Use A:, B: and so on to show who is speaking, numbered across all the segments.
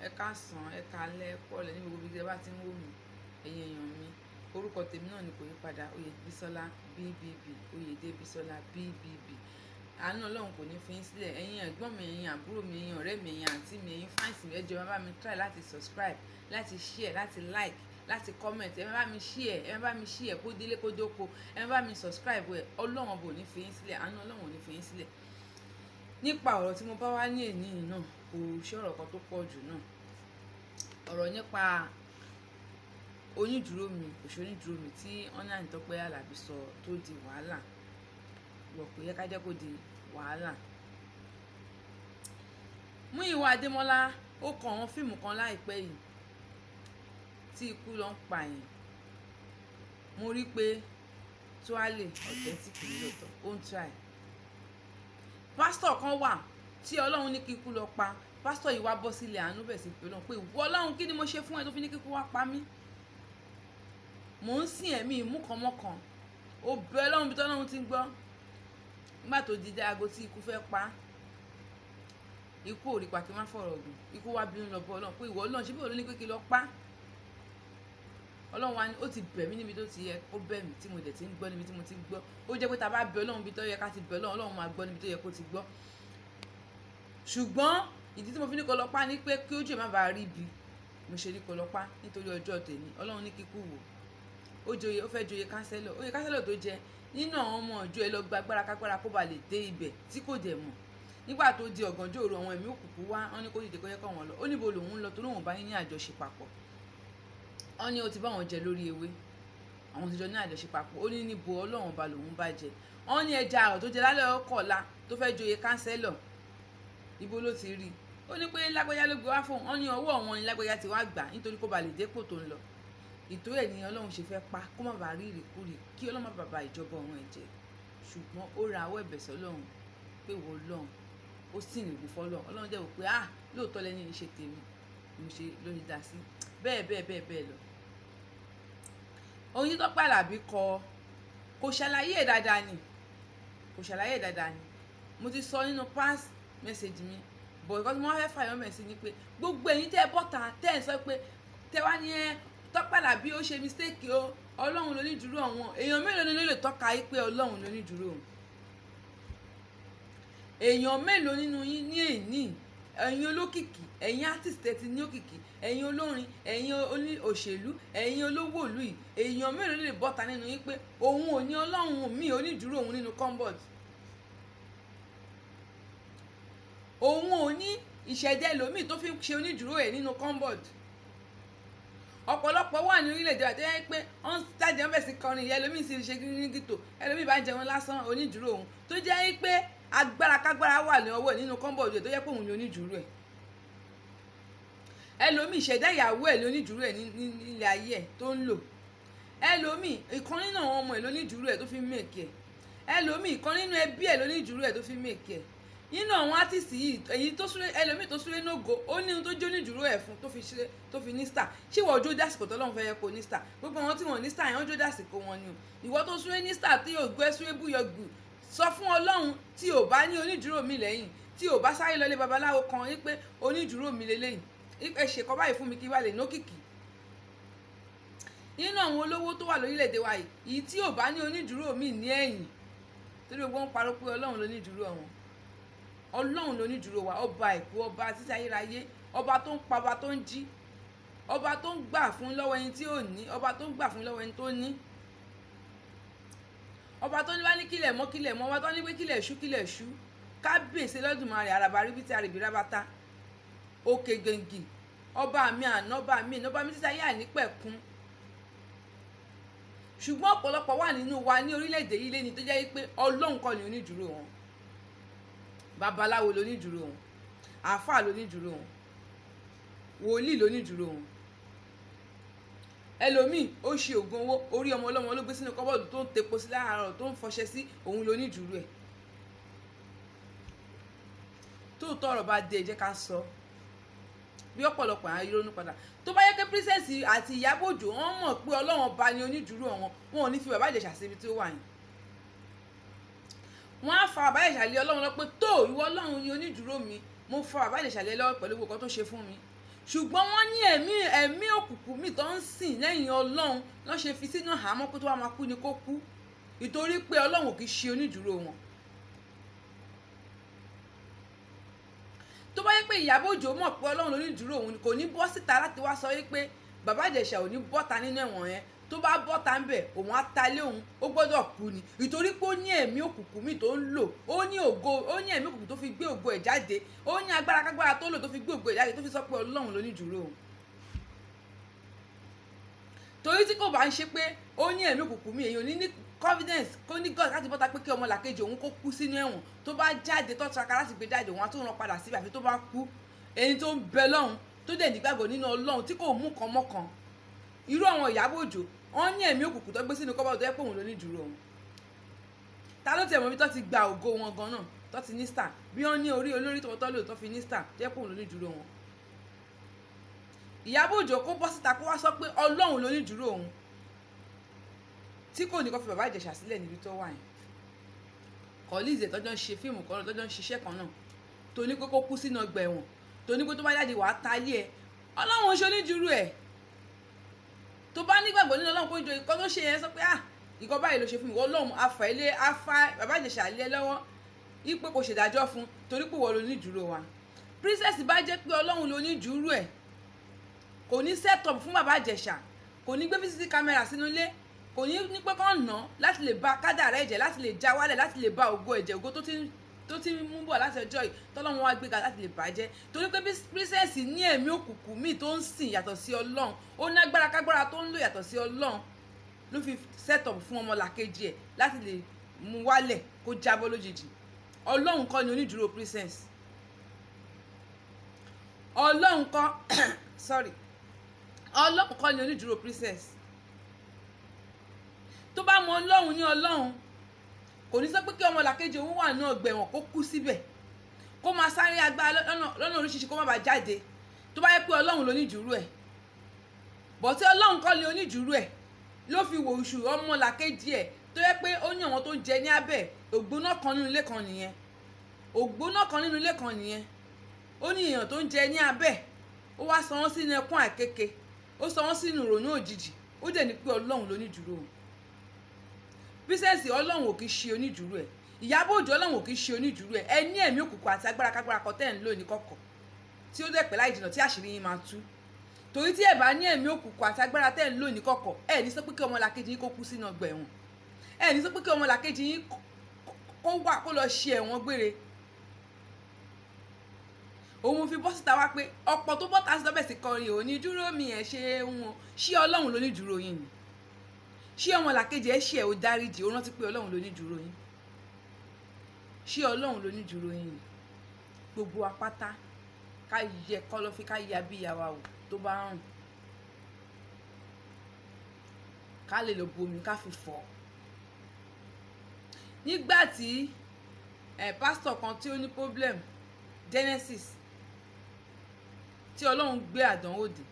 A: ẹ káàsán, ẹ káalẹ́, ẹ kúrọ̀lẹ́ ní gbogbo ibi tí ẹ bá ti ń wò mí, ẹ̀yin èèyàn mi. Orúkọ tèmi náà ni kò yí padà, Oyèbísọ́lá BBB, Oyèdébísọ́lá BBB. Àánú Ọlọ́run kò ní fi yín sílẹ̀. Ẹ̀yin ẹ̀gbọ́n mi, ẹ̀yin àbúrò mi, ẹ̀yin ọ̀rẹ́ mi, ẹ̀yin àǹtí mi, ẹ̀yin fáǹsì mi, ẹ jọ̀ọ́ ẹ bá mi try láti subscribe, láti share, láti like, láti comment. Ẹ bá mi share, ẹ bá mi share kó délé kó dóko. Ẹ bá mi subscribe ẹ. Ọlọ́run bò ní fi yín sílẹ̀. Àánú Ọlọ́run ò ní fi yín sílẹ̀. Nípa ọ̀rọ̀ tí mo bá wá ní èní yìí náà, kò ṣe ọ̀rọ̀ kan tó pọ̀ jù náà. Ọ̀rọ̀ nípa onídùúró mi, òṣonídùúró mi tí ọ́nà Tọ́pẹ́ Àlàbí sọ tó di wàhálà. Wọ̀ pé yẹ ká jẹ́ kó di wàhálà. Múyìwá Adémọ́lá ó kọ àwọn fíìmù kan láìpẹ́ yìí tí ikú lọ ń pa yẹn. Mo rí pé Tuale authentic ní lọ́tọ̀, ó ń try. Pásítọ̀ kan wà tí Ọlọ́run ní kí ikú lọ pa. Pásítọ̀ yìí wá bọ́ sílẹ̀ àánú bẹ̀ sí pé Ọlọ́run pé ìwọ Ọlọ́run kí ni mo ṣe fún ẹ tó fi ní kí ikú wá pa mí? Mò ń sìn ẹ̀mí ìmúkanmọ́kan. Ó bẹ Ọlọ́run bí tọ́lọ́run ti ń gbọ́. Nígbà tó di dáago tí ikú fẹ́ pa, ikú ò rí pa kí n má fọ̀rọ̀ gùn. Ikú wá bínú lọ bọ́ Ọlọ́run pé ìwọ Ọlọ́run ṣé bí òun ní pé kí lọ pa? Ọlọ́run wa ni ó ti bẹ̀ mí níbi tó ti yẹ kó bẹ̀ mí tí mo dẹ̀ ti ń gbọ́ níbi tí mo ti ń gbọ́. Ó jẹ́ pé tá bá bẹ Ọlọ́run bí tó yẹ ká ti bẹ Ọlọ́run, Ọlọ́run máa gbọ́ níbi tó yẹ kó ti gbọ́. Ṣùgbọ́n ìdí tí mo fi ní kó lọ pa ni pé kí ojú ẹ̀ má bàa rí ibi. Mo ṣe ní kó lọ pa nítorí ọjọ́ tèmi. Ọlọ́run ní kíkú wò. Ó fẹ́ joyè kánsẹ́lọ̀. Oyè kánsẹ́lọ̀ tó jẹ nínú àwọn ọmọ ọjọ́ ẹ lọ gba agbára kágbára kó ba lè dé ibẹ̀ tí kò dẹ̀ mọ̀. Nígbà tó di ọ̀gànjọ́ òru àwọn ẹ̀mí òkùnkùn wá, wọ́n ní kó dìde kó yẹ kó wọn lọ. Ó níbo lòun lọ torí òun bá yín ní àjọṣe papọ̀. Wọ́n ní ó ti bá wọn jẹ lórí ewé. Àwọn ti jọ ní àjọṣe papọ̀. Ó ní níbo Ọlọ́run ba lòun bá jẹ. Wọ́n ní ẹja àrọ̀ tó jẹ lálẹ́ ọkọ̀ọ̀la tó fẹ́ joyè kánsẹ́lọ̀. Ibo ló ti rí? Ó ní pé lágbájá ló gbé wá fún òun. Wọ́n ní ọwọ́ wọn ni lágbájá ti wá gbà nítorí kó ba lè dépò tó ń lọ. Ìtorí ẹ̀ ni Ọlọ́run ṣe fẹ́ pa kó má bàa rí ìrìkúrì kí Ọlọ́run má bàa ba ìjọba ọ̀run ẹ̀ jẹ́. Ṣùgbọ́n ó ra àwọ̀ ẹ̀bẹ̀ sọ́lọ́run pé ìwọ Ọlọ́run, ó sì ń rìbù fọ́lọ́run. Ọlọ́run jẹ́ wò pé lóòótọ́ lẹ́ni ṣe tèmi mo ṣe ló ní dá sí bẹ́ẹ̀ lọ. Ohun tí Tọ́pẹ́ Àlàbí kò ṣàlàyé dáadáa ni. Mo ti sọ nínú past message mi, but ìkọ́ tí mo fẹ́ fàyọ́ mẹ́sì ni pé gbogbo ẹ̀yin tẹ́ ẹ bọ́ta tẹ́ ẹ sọ pé tẹ́ wá ní Tọ́pẹ́ Àlàbí ó ṣe mistake o, Ọlọ́run ló ní dúró àwọn èèyàn mélòó ni ló lè tọ́ka yí pé Ọlọ́run ló ní dúró òun? Èèyàn mélòó nínú yín ní èní, ẹ̀yin olókìkí, ẹ̀yin artist tẹ́ ti ní òkìkí, ẹ̀yin olórin, ẹ̀yin òṣèlú, ẹ̀yin olówó ìlú yìí, èèyàn mélòó lè bọ́ta nínú yín pé òun ò ní Ọlọ́run mi onídùúró òun nínú cupboard? Òun ò ní ìṣẹ̀dá ẹlòmíì tó fi ń ṣe onídùúró ẹ̀ nínú cupboard. Ọ̀pọ̀lọpọ̀ wà ní orílẹ̀-èdè àti ẹ̀ pé wọ́n jáde wọ́n bẹ̀ sí kọrin ìyá ẹlòmíì sì ṣe gírígítò, ẹlòmíì bá jẹun lásán onídùúró òun tó jẹ́ pé agbára kágbára wà ní ọwọ́ ẹ̀ nínú cupboard tó jẹ́ pé òun ní onídùúró ẹ̀. Ẹlòmíì ìṣẹ̀dá ìyàwó ẹ̀ lónídùúró ẹ̀ nílé ayé ẹ̀ tó ń lò. Ẹlòmíì ìkan nínú àwọn ọmọ ẹ̀ lónídùúró ẹ̀ tó fi ń mèkì ẹ̀. Ẹlòmíì ìkan nínú ẹbí ẹ̀ lónídùúró ẹ̀ tó fi ń mèkì ẹ̀. Nínú àwọn átíìsì yìí èyí tó súré ẹlòmíì tó súré nógo ó ní ohun tó jó nídùúró ẹ̀ fún tó fi ní star. Ṣé ìwọ jó dásìkò tọ́lọ́run fẹ́ yẹ kó ní star? Gbogbo àwọn tí wọ́n ní star yẹn wọ́n jó dásìkò wọn ni o. Ìwọ tó súré ní star tí yóò gbé súré búyọ̀gbù sọ fún Ọlọ́run tí ò bá ní onídùúró mi lẹ́yìn, tí ò bá sáré lọlé babaláwo kan wípé onídùúró mi lélẹ́yìn, ẹ ṣe kọ́ báyìí fún mi kí wá lè nókìkí. Nínú àwọn olówó tó wà lórílẹ̀‐èdè wa yìí tí ò bá ní onídùúró mi ní ẹ̀yìn torí gbogbo wọn parọ́ pé Ọlọ́run ló ní dúró wọn. Ọlọ́run ló ní dúró wa, ọba ìkú, ọba títí ayérayé, ọba tó ń pa, ọba tó ń jí, ọba tó ń gbà fún lọ́wọ́ ẹni tí ò ní, ọba tó ń gbà fún lọ́wọ́ ẹni tó ní, ọba tó ní wá ní kílẹ̀ mọ́, ọba tó ní pé kílẹ̀ ṣú, kábíyèsí Olódùmarè àràbà ríbítí àrèbí rábátá, òkè gèǹgì, ọba mi àná, ọba mi títí ayé àìnípẹ̀kun. Ṣùgbọ́n ọ̀pọ̀lọpọ̀ wà nínú wa ní orílẹ̀-èdè yìí lẹ́ni tó jẹ́ pé Ọlọ́run kọ́ ni onídùúró wọn. Babaláwo lónídùúró wọn, àáfàá lónídùúró wọn, wòlíì lónídùúró wọn. Ẹlòmíì ó ṣe ògùn owó, orí ọmọ ọlọ́mọ ló gbé sínú kọ́bọ̀dù tó ń tepo sí láàárọ̀ tó ń fọṣẹ sí òun lónídùúró ẹ̀. Tóòtọ́ ọ̀rọ̀ bá dé jẹ́ ká sọ bí ọ̀pọ̀lọpọ̀ àwọn ìrònú padà. Tó bá yẹ pé Princess àti Ìyábọ̀ Òjó wọ́n mọ̀ pé Ọlọ́run ọba ni onídùúró wọn ò ní fi Bàbá Ìjẹ̀ṣà síbi tí ó wà yẹn. Wọ́n á fa Bàbá Ìjẹ̀ṣà lé Ọlọ́run lọ pé tó ìwọ Ọlọ́run ni onídùúró mi, mo fa Bàbá Ìjẹ̀ṣà lé lọ́wọ́ pẹ̀lú gbogbo nǹkan tó ṣe fún mi. ṣùgbọ́n wọ́n ní ẹ̀mí òkùnkùn mi tó ń sìn lẹ́yìn Ọlọ́run lọ́ ṣe fi sínú àhámọ́ pé tó wá máa kú ni kó kú ìtorí pé Ọlọ́run kì í ṣe onídùúró wọn. tó bá yẹ pé Ìyábọ̀ Òjó mọ̀ pé Ọlọ́run lónídùúró òun kò ní bọ́ síta láti wá sọ wípé Bàbá Ìjẹ̀ṣà ò ní bọ́ta nínú ẹ̀wọ̀n yẹn, tó bá bọ́ta ń bẹ̀ òun á talé òun, ó gbọ́dọ̀ kú ni ìtorí pé ó ní ẹ̀mí òkùnkùn mi tó ń lò, ó ní ẹ̀mí òkùnkùn tó fi gbé ògo ẹ̀ jáde, ó ní agbára kágbára tó lò tó fi gbé ògo ẹ̀ jáde tó fi sọ pé Ọlọ́run lónídùúró òun. torí tí kò bá ń ṣe pé ó ní ẹ̀mí òkùnkùn mi èèyàn ní confidence kó ní God láti bọ́ta pé kí ọmọ làkejì òun kó kú sínú ẹ̀wọ̀n, tó bá jáde tó tiraka láti gbé jáde òun á tó rán padà síbi àfi tó bá kú. ẹni tó ń bẹ lọ́hùn tó dẹ̀ nígbàgbọ́ nínú Ọlọ́run tí kò mú kan mọ́kan, irú àwọn Ìyábọ̀ Òjó wọ́n ní ẹ̀mí òkùnkùn tó gbé sínú kọ́bọ̀ tó yẹ pé òun ló ní dúró òun. ta ló tiẹ̀ mọ̀ bí tó ti gba ògo wọn gan náà tó ti ní star, bí wọ́n ní orí olórí tó lò tó fi ní star tó yẹ pé òun ló ní dúró wọn. Ìyábọ̀ Òjó kó bọ́ síta kó wá sọ pé Ọlọ́run ló ní dúró òun tí kò ní kó fi Bàbá Ìjẹ̀ṣà sílẹ̀ níbi tó wà yẹn. kọ́líìsì tọ́jọ́ ń ṣe fíìmù kan náà tọ́jọ́ ń ṣiṣẹ́ kan náà tó ní pé kó kú sínú ọgbà ẹ̀wọ̀n, tó ní pé tó bá jáde wàá táyé ẹ, Ọlọ́run ṣe onídùúró ẹ̀. tó bá nígbàgbọ́ nínú Ọlọ́run kó jọ ìkọ́ tó ṣe yẹn sọ pé ìkọ́ báyìí ló ṣe fún mi, Ọlọ́run afá Bàbá Ìjẹ̀ṣà lé lọ́wọ́ ipe kò ṣèdájọ́ fún torí pé wọ́n ló ní dúró wa. princess bá jẹ́ pé Ọlọ́run ló ní dúró ẹ̀ kò ní set up fún Bàbá Ìjẹ̀ṣà, kò ní gbé fíṣítì kámẹ́rà sínú ilé, kò ní pé kán nà láti lè ba kádàrá ẹ̀jẹ̀, láti lè já wálẹ̀, láti lè ba ògo ẹ̀jẹ̀, ògo tó ti mú bọ̀ láti ọjọ́ yìí tọ́lọ́run wá gbéga láti lè bàjẹ́ torí pé princess ní ẹ̀mí òkùnkùn míì tó ń sìn yàtọ̀ sí Ọlọ́run, ó ní agbára kágbára tó ń lò yàtọ̀ sí Ọlọ́run ló fi set up fún ọmọ làkejì ẹ̀ láti lè mú wálẹ̀ kó jábọ́ lójijì. Ọlọ́run kọ́ ni onídùúró princess, Ọlọ́run kọ́ Ọlọ́run kọ́ ni onídùúró princess. tó bá mọ Ọlọ́run ní Ọlọ́run kò ní sọ pé kí ọmọ làkejì òun wà ní ọgbà ẹ̀wọ̀n kó kú síbẹ̀ kó máa sáré agbára lọ́nà oríṣiríṣi kó má bàa jáde tó bá yẹ pé Ọlọ́run ló ní dúró ẹ̀. bọ̀ tí Ọlọ́run kọ́ ni onídùúró ẹ̀ ló fi wò oṣù ọmọ làkejì ẹ̀ tó yẹ pé ó ní àwọn tó ń jẹ ní abẹ́ ògbóná kan nínú ilé kan nìyẹn, ògbóná kan nínú ilé kan nìyẹn, ó ní èèyàn tó ń jẹ ní abẹ́ ó wá sọ wọ́n sínú ẹkún àkekè, ó sọ wọ́n sínú ìrònú òjijì, ó dẹ̀ ní pé Ọlọ́run ló ní dúró òun. princess Ọlọ́run ò kì í ṣe onídùúró ẹ̀, Ìyábọ̀ Òjó Ọlọ́run ò kì í ṣe onídùúró ẹ̀. ẹ ní ẹ̀mí òkùnkùn àti agbára kágbára kan tẹ́ ẹ̀ ń lò ní kọ̀kọ̀ tí ó dẹ̀ pẹ́ láì jìnnà tí àṣírí yín máa tú. torí tí ẹ bá ní ẹ̀mí òkùnkùn àti agbára tẹ́ ẹ̀ ń lò ní kọ̀kọ̀ ẹ ní sọ pé kí ọmọ làkejì yín kó kú sínú ọgbà ẹ̀wọ̀n, ẹ ní sọ pé kí ọmọ làkejì yín kó wà kó lọ ṣe ẹ̀wọ̀n gbére. òun fi bọ́ síta wá pé ọ̀pọ̀ tó bọ́ta sí lọ́bẹ̀ sí kọrin òní dúró mi ẹ̀ ṣe wọn, ṣé Ọlọ́run ló ní dúró yín ni? ṣé ọmọ làkejì ẹ ṣe ẹ ò dáríjì ó rántí pé Ọlọ́run ló ní dúró yín? ṣé Ọlọ́run ló ní dúró yín ni? gbogbo apáta ká yẹ kọ́lọ́fín ká yẹ abíyàwó wò tó bá rùn ká lè lọ bomi ká fi fọ̀. nígbà tí pásítọ̀ kan tí ó ní problem Genesis tí Ọlọ́run gbé àdánwò dé,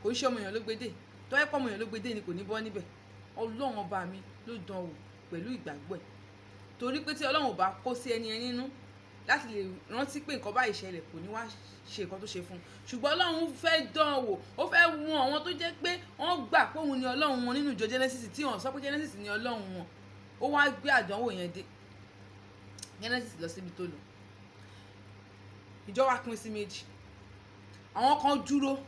A: kò ń ṣe ọmọ èèyàn ló gbé dé, tó ẹ́ pọ̀ ọmọ èèyàn ló gbé dé ni kò ní bọ́ níbẹ̀. Ọlọ́run ọba mi ló dán wò pẹ̀lú ìgbàgbọ́ ẹ̀ torí pé tí Ọlọ́run ò bá kó sí ẹni ẹ nínú láti lè rántí pé nǹkan báyìí ṣẹlẹ̀ kò ní wá ṣe nǹkan tó ṣe fún un. ṣùgbọ́n Ọlọ́run fẹ́ dán wò, ó fẹ́ wọn àwọn tó jẹ́ pé wọ́n gbà pé òun ni Ọlọ́run wọn nínú ìjọ Genesis tí wọ́n sọ pé Genesis ni Ọlọ́run wọn, ó wá gbé àdánwò yẹn dé. Genesis lọ síbi tó lọ, ìjọ wa pín sí méjì, àwọn kan dúró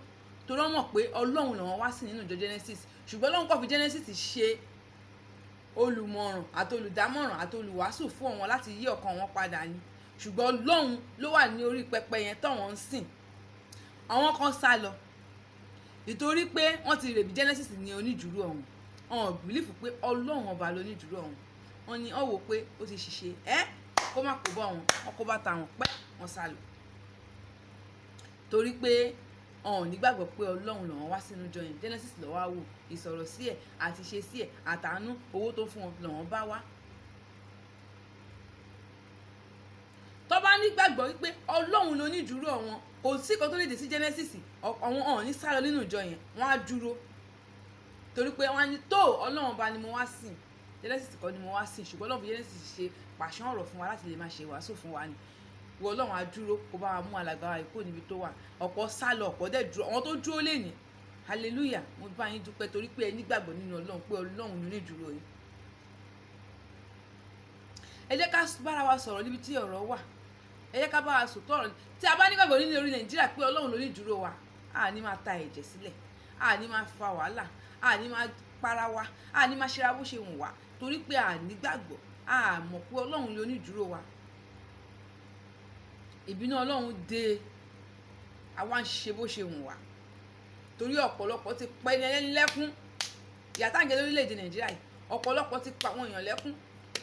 A: torí wọ́n mọ̀ pé Ọlọ́run làwọn wá sí nínú ìjọ Genesis, ṣùgbọ́n Ọlọ́run kò fi Genesis ṣe olùmọ̀ràn àti olùdámọ̀ràn àti olùwàásù fún wọn láti yí ọkàn wọn padà ni, ṣùgbọ́n Ọlọ́run ló wà ní orí pẹpẹ yẹn táwọn ń sìn. àwọn kan sá lọ nítorí pé wọ́n ti rèébí Genesis ní onídùúró ọ̀hún, wọn bìlífù pé Ọlọ́run ọba ló onídùúró ọ̀hún, wọn ni ó wò pé ó ti ṣiṣẹ́ kó má kó bá wọn kó bá ta wọn pẹ́ wọn sá lọ torí pé ọ̀hún nígbàgbọ́ pé Ọlọ́run lọ́wọ́ wá sínú ìjọ yẹn. Genesis lọ́wọ́ á wò, ìsọ̀rọ̀ sí ẹ̀ àti ṣe sí ẹ̀ àtàánú owó tó fún wọn lọ́wọ́ bá wá. tó bá nígbàgbọ́ wípé Ọlọ́run ló ní dúró wọn, kò sí kan tó lè dé sí Genesis àwọn ọ̀hún ní sálọ nínú ìjọ yẹn, wọ́n á dúró torí pé wọ́n á ní tó Ọlọ́run bá ni mo wá sìn, Genesis kọ́ ni mo wá sìn, ṣùgbọ́n Ọlọ́run fi Genesis ṣe pàṣán ọ̀rọ̀ fún wa láti lè máa ṣe wàásù fún wa ni. ìwọ ọlọ́run á dúró kó bá wa mú alàgbà wa kúrò níbi tó wà. Ọ̀pọ̀ sá lọ, ọ̀pọ̀ dẹ̀ dúró, àwọn tó dúró lè ní hallelujah, mo bá yín dúpẹ́ torí pé ẹ nígbàgbọ́ nínú ọlọ́run pé ọlọ́run ló ní ìdúró yín. Ẹ jẹ́ ká bára wa sọ̀rọ̀ níbi tí ọ̀rọ̀ wà, ẹ jẹ́ ká bá wa sòtọ́ ọ̀rọ̀ tí a bá nígbàgbọ́ nínú orí Nàìjíríà pé ọlọ́run ló ní ìdúró wa, a ní máa ta ẹ̀jẹ̀ sílẹ̀, a ní máa fa wàhálà, a ní máa para wa, a ní máa ṣera bó ṣe wù wá torí pé a nígbàgbọ́, a mọ̀ pé ọlọ́run ló ní ìdúró wa. Ìbínú ọlọ́run dé, àwa ń ṣe bó ṣe wù wá torí ọ̀pọ̀lọpọ̀ ti pa ẹni lẹ́kún. Ìyà tá ń jẹ lórílẹ̀‐èdè Nàìjíríà yìí, ọ̀pọ̀lọpọ̀ ti pa àwọn èèyàn lẹ́kún,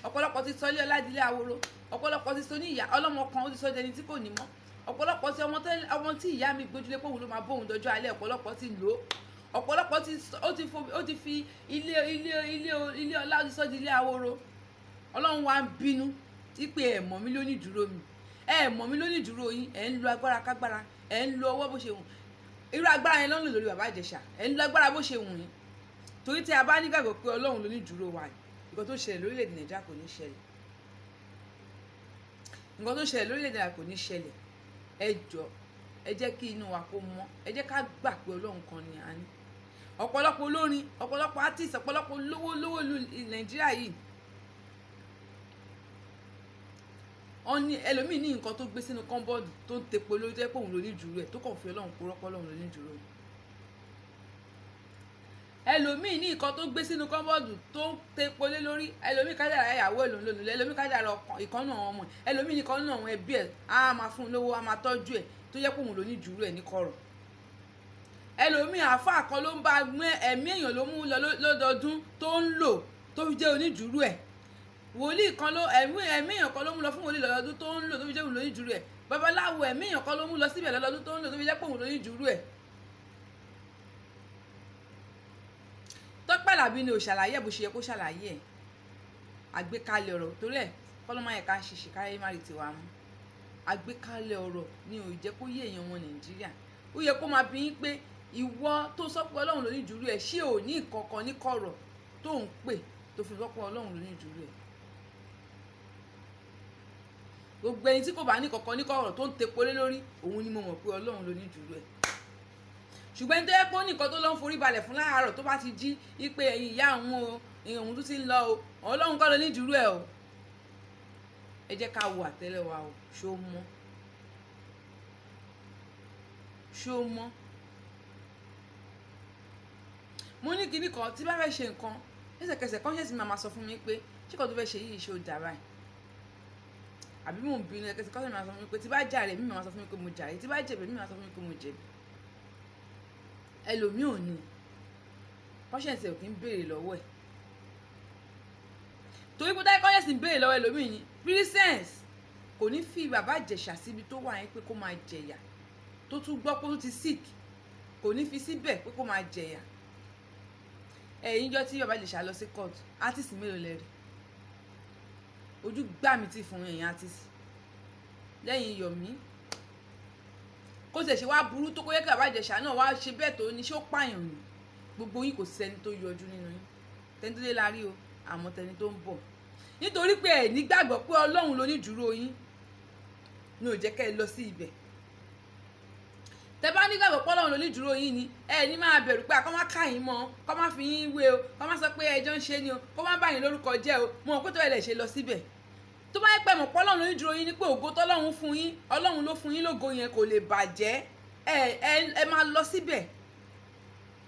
A: ọ̀pọ̀lọpọ̀ ti sọ ilé ọlá di ilé ahoro, ọ̀pọ̀lọpọ̀ ti sọ ní ìyá ọlọ́mọ kan ó ti sọ dẹni tí kò ní mọ́, ọ̀pọ̀lọpọ̀ ti ọmọ tí ìyá mi gbójúlé pé òun ló máa bóun dọjọ́ alẹ́, ọ̀pọ̀lọpọ̀ ti lò ó, ọ̀pọ̀lọpọ̀ ó ti fi ilé ọlá ó ti sọ di ilé ahoro. Ọlọ́run wa ń bínú wípé ẹ mọ̀ mí lóní dúró mi, ẹ mọ̀ mí lóní dúró yín, ẹ ń lo agbára kágbára, ẹ ń lo ọwọ́ bó ṣe wù. Irú agbára yẹn ló ń lò lórí bàbá Ìjẹ̀ṣà, ẹ ń lo agbára bó ṣe wù yín torí tí a bá nígbàgbọ́ pé ọlọ́run ló ní dúró wa, nǹkan tó ṣẹlẹ̀ lórílẹ̀‐èdè Nàìjíríà kò ní ṣẹlẹ̀, nǹkan tó ṣẹlẹ̀ lórílẹ̀‐èdè Nàìjíríà kò ní ṣẹlẹ̀. Ẹ jọ̀ọ́ ẹ jẹ́ kí inú wa kó mọ́, ẹ jẹ́ ká gbà pé ọlọ́run kan ni a ní. Ọ̀pọ̀lọpọ̀ olórin, ọ̀pọ̀lọpọ̀ artist, ọ̀pọ̀lọpọ̀ lówó Nàìjíríà yìí, wọ́n ní ẹlòmíì ní nǹkan tó gbé sínú kọ́ńbọ́ọ̀dù tó ń tepo lórí tó yẹ pé òun ló ní dúró ẹ̀, tó kàn fi ọlọ́run purọ́ pé ọlọ́run ló ní dúró ẹ̀. Ẹlòmíì ní nǹkan tó gbé sínú kọ́ńbọ́ọ̀dù tó ń tepo lé lórí, ẹlòmíì kájàrà ìyàwó ẹ̀ ló ń lò nílẹ̀, ẹlòmíì kájàrà ìkànnà àwọn ọmọ ẹ̀, ẹlòmíì ní ìkànnà àwọn ẹbí ẹ̀ á máa fún un lówó, á máa tọ́jú ẹ̀ tó yẹ pé òun ló ní dúró ẹ̀ ní kọ̀rọ̀. Ẹlòmíì àáfàá kan ló ń bá ẹ̀mí èèyàn ló mú lọ lọ́dọọdún tó ń lò tó fi jẹ́ onídùúró ẹ̀. Wòlíì kan ló ẹ̀mí èèyàn kan ló mú lọ fún wòlíì lọ́dọọdún tó ń lò tó fi jẹ́ òun ló ní dúró ẹ̀. Babaláwo ẹ̀mí èèyàn kan ló mú lọ síbẹ̀ lọ́dọọdún tó ń lò tó fi jẹ́ pé òun ló ní dúró ẹ̀. Tọ́pẹ́ Àlàbí ni ò ṣàlàyé bó ṣe yẹ kó ṣàlàyé ẹ̀, àgbékalẹ̀ ọ̀rọ̀ torí ẹ̀ kọ́lọ́mọ yẹ ká ṣiṣẹ́ káyé má rí tiwa mú. Àgbékalẹ̀ ọ̀rọ̀ ni ò jẹ́ kó yé èèyàn ọmọ Nàìjíríà. Ó yẹ kó máa bi yín pé ìwọ tó sọ pé ọlọ́run ló ní dúró ẹ̀, ṣé ò ní ìkọ̀kan ní kọ̀rọ̀ tó ń pè tó fi sọ pé ọlọ́run ló ní dúró ẹ̀. Gbogbo ẹni tí kò bá ní ìkọ̀kan ní kọ̀rọ̀ tó ń tepo lé lórí, òun ni mo mọ̀ pé ọlọ́run ló ní dúró ẹ̀. Ṣùgbọ́n tó yẹ pé ó ní nǹkan tó lọ ń forí balẹ̀ fún láàárọ̀ tó bá ti jí wípé ẹ̀yin ìyá òun o, òun tó ti ń lọ o, ọlọ́run kọ́ ló ní dúró ẹ̀ o. Ẹ jẹ́ ká wo àtẹ́lẹ̀ wa o, ṣó mọ́, ṣó mọ́. Mo ní kinní kan tí bá fẹ́ ṣe nǹkan lẹ́sẹ̀kẹsẹ̀ conscience mi máa sọ fún mi pé ṣé kò tó fẹ́ ṣe yìí ṣe ó dà báyìí, àbí mò ń bínú lẹ́sẹ̀kẹsẹ̀ conscience mi máa sọ fún mi pé tí bá jàre mi máa sọ fún mi pé mo jàre, tí bá jẹ̀bi mi máa sọ fún mi pé mo jẹ̀bi. Ẹlòmíì ò ní conscience ò kí ń béèrè lọ́wọ́ ẹ̀ torí pé táyé conscience ń béèrè lọ́wọ́ ẹlòmíì ní presence kò ní fi bàbá Ìjẹ̀ṣà síbi tó wà yẹn pé kó máa jẹ̀yà, tó tún gbọ́ pé ó ti sick kò ní fi síbẹ̀ pé kó máa jẹ̀yà. Ẹ̀yin jọ tí bàbá Ìjẹ̀ṣà lọ sí court, artist mélòó lẹ rí? Ojú gbà mí ti fún ẹ̀yin artist lẹ́yìn Yọ̀mí. Kó ṣe wá burú tó kó yẹ kí bàbá Ìjẹ̀ṣà náà wá ṣe bẹ́ẹ̀ tó ní ṣé ó pààyàn ni. Gbogbo yín kò sẹ́ni tó yọjú nínú yín, tẹni tó dé la rí o, àmọ́ tẹni tó ń bọ̀. Nítorí pé ẹ̀ nígbàgbọ́ pé ọlọ́run ló ní dúró yín ní ò jẹ́ kẹ́ ẹ lọ sí ibẹ̀. Tẹ bá nígbàgbọ́ pé ọlọ́run ló ní dúró yín ni ẹ ní máa bẹ̀rù pé àkọ́ má ká yín mọ́, kọ́ má fi yín wé o, kọ́ má sọ pé ẹjọ́ ń ṣe ni o, kó má bá yín lórúkọ jẹ́ o, mo mọ̀ pé tó ẹ lè ṣe lọ síbẹ̀. Tó bá yẹ pé mọ̀ pé ọlọ́run ló ní dúró yín ni pé ògo tọ́lọ́run fún yín, ọlọ́run ló fún yín lógo yẹn kò lè bàjẹ́, ẹ máa lọ síbẹ̀.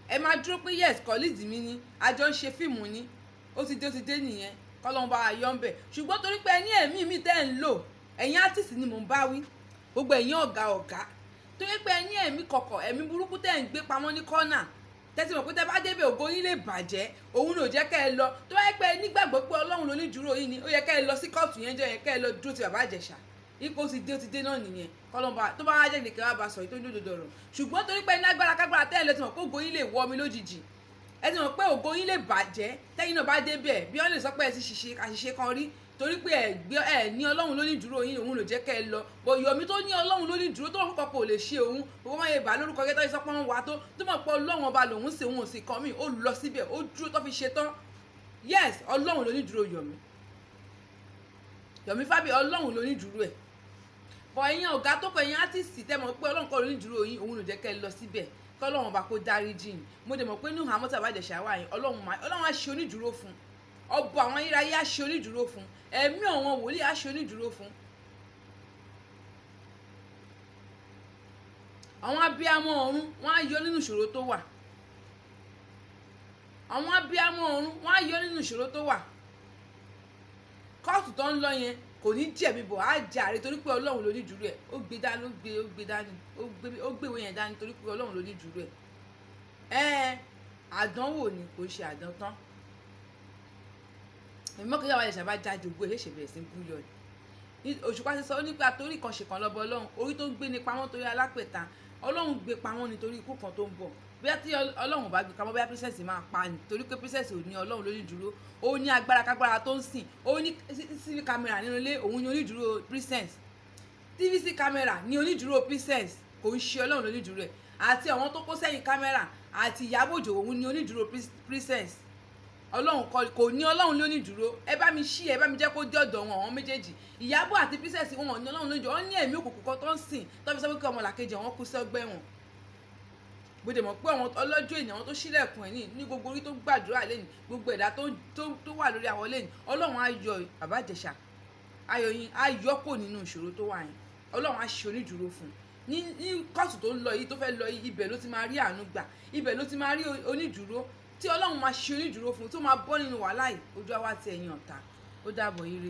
A: Ẹ máa dúró pé yes colleague mi ni, àjọ ń ṣe fíìmù ni, ó ti dé nìyẹn, kọ́lọ́run bá wa yọ ń bẹ̀. Ṣùgbọ́n torí pé ẹni ẹ̀mí mi tẹ́ ń lò, ẹ̀yin artist ni mò ń bá wí, gbogbo ẹ̀yin ọ̀gá torí pé ẹni ẹ̀mí kọ̀kọ̀, ẹ̀mí burúkú tẹ́ ń gbé pamọ́ ní kọ́nà, tẹ́tí mọ̀ pé tẹ́ bá débẹ̀ ògo yín lè bàjẹ́, òun ló jẹ́ kẹ́ ẹ lọ. Tó bá yẹ pé nígbàgbọ́ pé ọlọ́run ló ní dúró yín ni, ó yẹ kẹ́ ẹ lọ sí kóòtù yẹn jọ yẹn, kẹ́ ẹ lọ dúró ti bàbá Ìjẹ̀ṣà ipò ti dé náà nìyẹn, kọ́lọ́mbà tó bá wá jẹ́ ìdíkẹ́ wá bá sọ ìtọ́jú òdodo ọ̀rọ̀. Ṣùgbọ́n torí pé ní agbára kágbára tẹ́ ẹ lọ ti mọ̀ pé ògo yín lè wọ mi lójijì, ẹ ti mọ̀ pé ògo yín lè bàjẹ́ tẹ́yìn náà bá débẹ̀, bí wọ́n lè sọ pé ẹ ti àṣìṣe kan rí torí pé ẹ ní ọlọ́run ló ní dúró yín, òun ló jẹ́ kẹ́ ẹ lọ. Bọ̀ Yọ̀mí tó ní ọlọ́run ló ní dúró tó mọ̀ púpọ̀ kò lè ṣe òun, gbogbo máa yẹ bá lórúkọ yẹn tó yẹ sọ́pọ̀ wọn wá tó mọ̀ pé ọlọ́run ọba lòun ṣe òun ò sì kàn mí, ó lọ síbẹ̀ ó dúró tó fi ṣe tán. Yes, ọlọ́run ló ní dúró Yọ̀mí Fábíyì, ọlọ́run ló ní dúró ẹ̀. bọ̀ ẹ̀yin ọ̀gá tó kọ ẹ̀yin átìsì tẹ́ mọ̀ pé ọlọ́run kọ́ ló ní dúró yín òun ló jẹ́ kẹ́ ẹ lọ síbẹ̀ kí ọlọ́run bá kó dáríjì yín mo dẹ̀ mọ̀ pé Nuhu Àmọ́tà Bàbá Ìjẹ̀ṣà wà yín ọlọ́run á ṣe onídùúró fún ọba àwọn ayérayé á ṣe onídùúró fún ẹ̀mí àwọn wòlíì á ṣe onídùúró fún. àwọn abiyamọ ọ̀run wọ́n á yọ nínú ìṣòro tó wà àwọn abiyamọ ọ̀run wọ́n á yọ nínú ìṣòro tó wà kóòtù tó ń lọ yẹn kò ní jẹ̀bi bọ̀ á jàre torí pé ọlọ́run ló ní dúró ẹ̀ ó gbé dání ó gbé ìwé yẹn dání torí pé ọlọ́run ló ní dúró ẹ̀ àdánwò ni kò ṣe àdántán ìmọ̀kẹ́yà Bàbá Ìjẹ̀ṣà bá jáde ògbó ẹ̀ ṣẹ̀ṣẹ̀ bẹ̀rẹ̀ sí búyọ̀ ni Òṣùpá ti sọ ó nípa torí kan ṣe kan lọ́bọ ọlọ́run orí tó gbé ní pamọ́ torí alápẹ̀ta ọlọ́run gbé pamọ́ nítorí ikú kan tó ń bọ̀ bóyá tí ọlọ́run bá gbé pamọ́ bóyá pírísẹ̀sì máa pa ni torí pé pírísẹ̀sì ò ní ọlọ́run lórí dúró ó ní agbára kágbára tó ń sìn ó ní CCTV kámẹ́rà nínú ilé òun ní onídùúró pírísẹ̀sì TVC kámẹ́rà ní onídùúró pírísẹ̀sì kò ń ṣe ọlọ́run lórí dúró ẹ̀ àti àwọn tó kó sẹ́yìn kámẹ́rà àti Ìyábọ̀ Òjó òun ní onídùúró pírísẹ̀sì ọlọ́run kò ní ọlọ́run lóní dúró ẹ bá mi ṣí ẹ bá mi jẹ́ kó jọ̀dọ̀ wọn àwọn méjèèjì Ìyábọ̀ àti pírísẹ̀sì wọn ní ọlọ́run lóní dúró wọn ní ẹ̀mí òkùnkùn kan tó ń sìn tó fi sọ pé kí ọmọlàkejì wọn kú sọ́gbẹ́ wọn gbọdọ̀ mọ̀ pé àwọn ọlọ́jọ́ ènìyàn àwọn tó ṣílẹ̀kùn ẹ̀ ní gbogbo orí tó gbàdúrà lẹ́nu gbogbo ẹ̀dá tó wà lórí àwọn lẹ́nu ọlọ́run á yọ Bàbá Ìjẹ̀ṣà ayọ̀ yín á yọ kò nínú ìṣòro tó wà yẹn ọlọ́run á ṣe onídùúró fún un ní kóòtù tó ń lọ yìí tó fẹ́ lọ yìí ibẹ̀ ló ti máa rí àánú gbà ibẹ̀ ló ti máa rí onídùúró tí ọlọ́run máa ṣe onídùúró fún un tó máa bọ́ nínú wàhálà yìí ojú àwa ti ẹ̀yìn ọ̀tá ó dàbọ̀ ire.